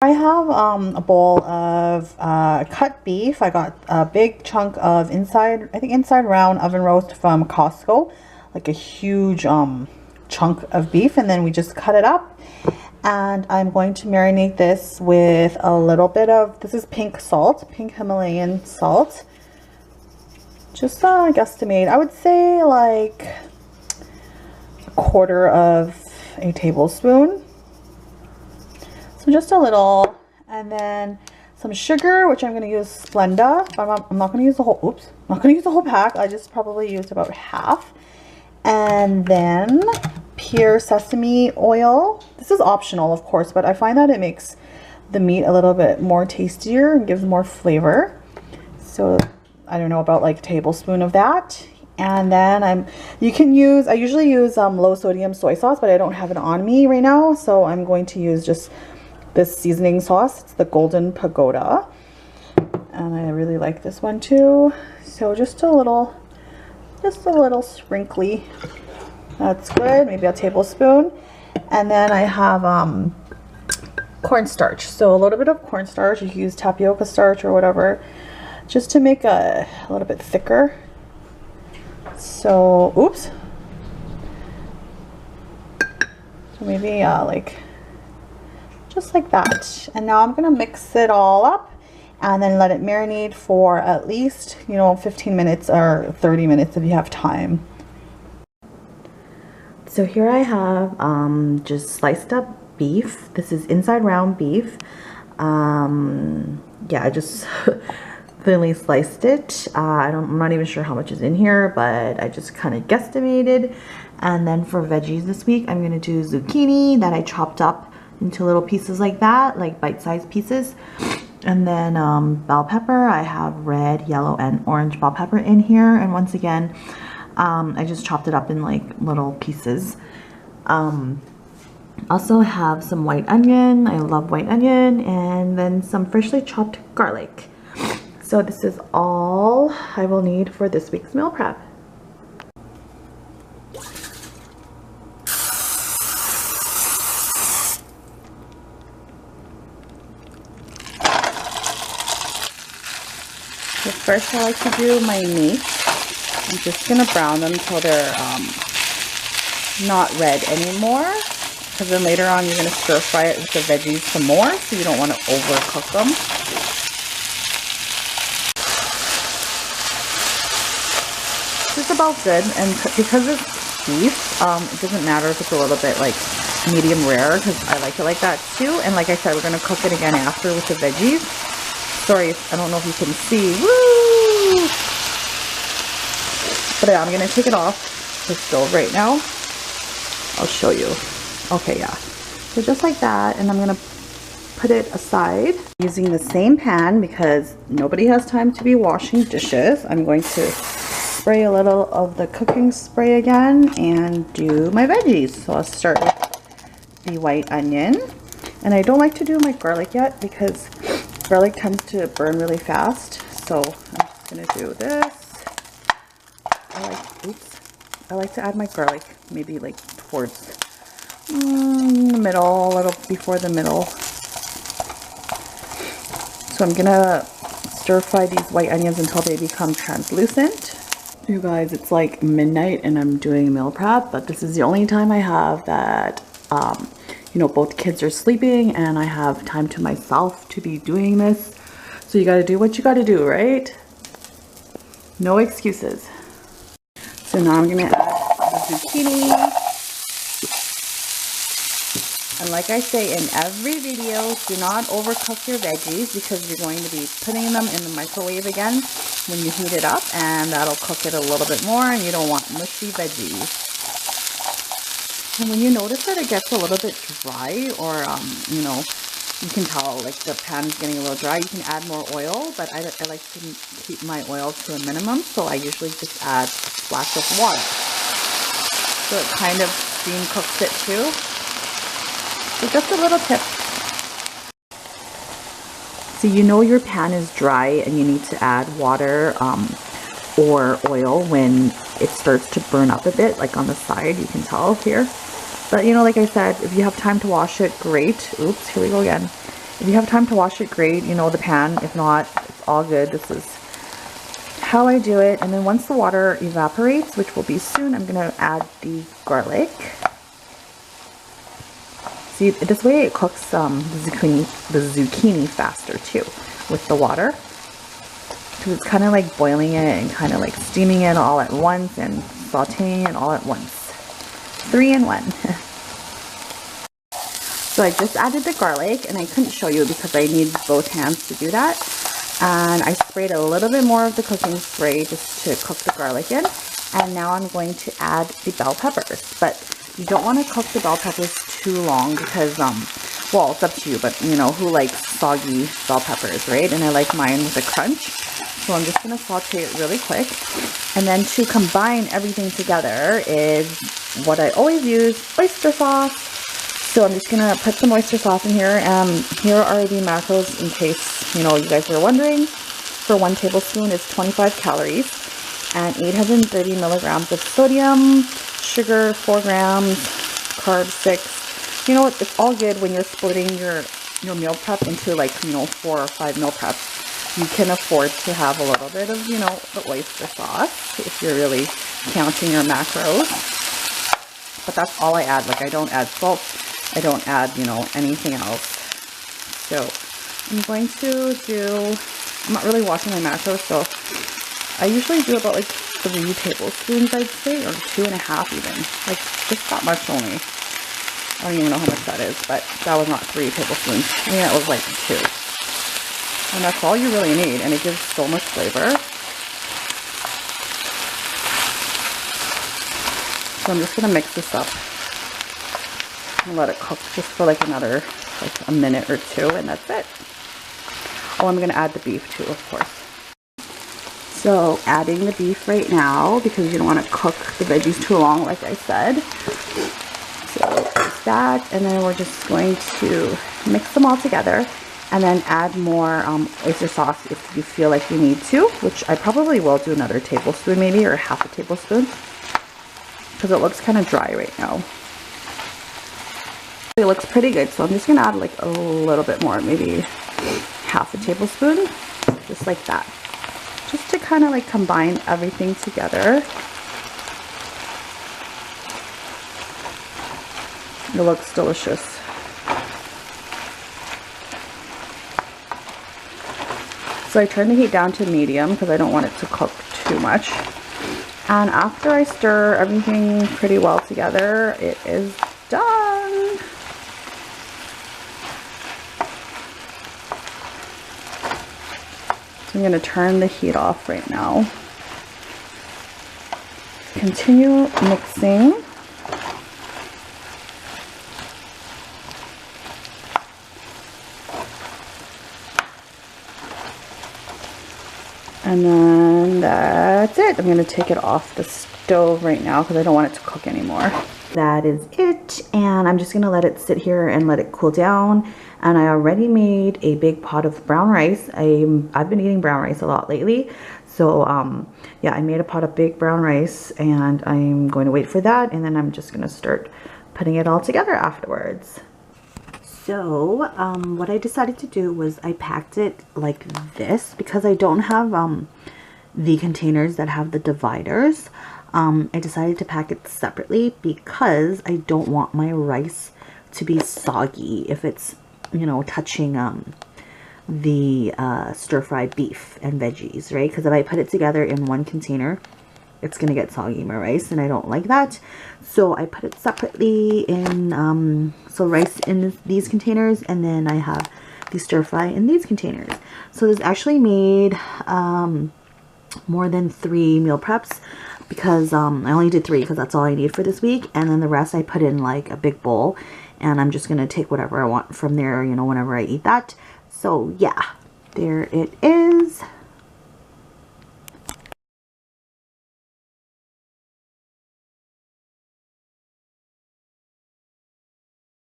I have a bowl of cut beef. I got a big chunk of inside round oven roast from Costco, like a huge chunk of beef, and then we just cut it up. And I'm going to marinate this with a little bit of, this is pink salt, pink Himalayan salt. Just guesstimate, I would say like a quarter of a tablespoon. So just a little, and then some sugar, which I'm going to use Splenda. I'm not going to use the whole, oops, I'm not going to use the whole pack. I just probably used about half. And then pure sesame oil. This is optional, of course, but I find that it makes the meat a little bit more tastier and gives more flavor. So I don't know, about like a tablespoon of that. And then I usually use low sodium soy sauce, but I don't have it on me right now. So I'm going to use just this seasoning sauce. It's the Golden Pagoda. And I really like this one too. So just a little sprinkly. That's good, maybe a tablespoon. And then I have cornstarch. So a little bit of cornstarch. You can use tapioca starch or whatever, just to make a little bit thicker. So, oops. So maybe like, just like that. And now I'm gonna mix it all up and then let it marinate for at least, 15 minutes or 30 minutes if you have time. So here I have just sliced up beef. This is inside round beef. Yeah, I just thinly sliced it. I'm not even sure how much is in here, but I just kind of guesstimated. And then for veggies this week, I'm gonna do zucchini that I chopped up into little pieces like that, like bite-sized pieces. And then bell pepper. I have red, yellow, and orange bell pepper in here. And once again, I just chopped it up in like little pieces. Also have some white onion. I love white onion. And then some freshly chopped garlic. So this is all I will need for this week's meal prep. So first I like to do my meat. I'm just gonna brown them until they're not red anymore, because then later on you're gonna stir fry it with the veggies some more, so you don't want to overcook them. It's about good, and because it's beef, it doesn't matter if it's a little bit like medium rare, because I like it like that too. And like I said, we're gonna cook it again after with the veggies. Sorry, I don't know if you can see. Woo! But yeah, I'm gonna take it off the stove right now. I'll show you. Okay, yeah. So just like that, and I'm gonna put it aside. Using the same pan because nobody has time to be washing dishes. I'm going to spray a little of the cooking spray again and do my veggies. So I'll start with the white onion. And I don't like to do my garlic yet because garlic tends to burn really fast. So I'm just gonna do this. I like to add my garlic maybe like towards the middle, a little before the middle. So I'm gonna stir fry these white onions until they become translucent. You guys, it's like midnight and I'm doing meal prep, but this is the only time I have that both kids are sleeping and I have time to myself to be doing this. So you gotta do what you gotta do, right? No excuses. So now I'm gonna add the zucchini. And like I say in every video, do not overcook your veggies because you're going to be putting them in the microwave again when you heat it up, and that'll cook it a little bit more and you don't want mushy veggies. And when you notice that it gets a little bit dry, or you can tell like the pan is getting a little dry, you can add more oil, but I like to keep my oil to a minimum, so I usually just add a splash of water. So it kind of steam cooks it too. So just a little tip. So you know your pan is dry and you need to add water or oil when it starts to burn up a bit, like on the side, you can tell here. But like I said, if you have time to wash it, great. Oops, here we go again. If you have time to wash it, great, you know, the pan. If not, it's all good. This is how I do it. And then once the water evaporates, which will be soon, I'm gonna add the garlic. See, this way it cooks the zucchini faster too with the water. Because it's kind of like boiling it and kind of like steaming it all at once and sauteing it all at once. 3 in 1. So I just added the garlic, and I couldn't show you because I need both hands to do that. And I sprayed a little bit more of the cooking spray just to cook the garlic in. And now I'm going to add the bell peppers. But you don't want to cook the bell peppers too long because, well, it's up to you, but you know, who likes soggy bell peppers, right? And I like mine with a crunch. So I'm just going to saute it really quick. And then to combine everything together is what I always use, oyster sauce. So I'm just gonna put some oyster sauce in here. Here are the macros in case, you know, you guys were wondering. For 1 tablespoon, it's 25 calories and 830 milligrams of sodium, sugar 4 grams, carbs 6. You know what? It's all good when you're splitting your meal prep into, like, you know, 4 or 5 meal preps. You can afford to have a little bit of, you know, the oyster sauce if you're really counting your macros. But that's all I add. Like, I don't add salt. I don't add, you know, anything else. So I'm going to do, I'm not really washing my macros, so I usually do about like 3 tablespoons, I'd say, or 2.5 even. Like, just that much only. I don't even know how much that is, but that was not 3 tablespoons. I think that was like 2. And that's all you really need, and it gives so much flavor. So I'm just gonna mix this up. And let it cook just for like another, like a minute or 2, and that's it. Oh, I'm gonna add the beef too, of course. So adding the beef right now because you don't want to cook the veggies too long, like I said. So there's that, and then we're just going to mix them all together and then add more oyster sauce if you feel like you need to, which I probably will do another tablespoon maybe, or half a tablespoon, because it looks kind of dry right now. It looks pretty good, so I'm just gonna add like a little bit more, maybe half a tablespoon, just like that, just to kind of like combine everything together. It looks delicious. So I turned the heat down to medium because I don't want it to cook too much. And after I stir everything pretty well together, it is done. I'm going to turn the heat off right now. Continue mixing. And then that's it. I'm going to take it off the stove right now because I don't want it to cook anymore. That is it, and I'm just going to let it sit here and let it cool down. And I already made a big pot of brown rice. I've been eating brown rice a lot lately. So yeah, I made a pot of big brown rice, and I'm going to wait for that, and then I'm just going to start putting it all together afterwards. So what I decided to do was I packed it like this because I don't have the containers that have the dividers. I decided to pack it separately because I don't want my rice to be soggy if it's, you know, touching the stir-fry beef and veggies, right? Because if I put it together in one container, it's gonna get soggy, my rice, and I don't like that. So I put it separately in so rice in these containers, and then I have the stir-fry in these containers. So this actually made more than 3 meal preps because I only did 3 because that's all I need for this week, and then the rest I put in like a big bowl, and I'm just gonna take whatever I want from there, you know, whenever I eat that. So yeah, there it is.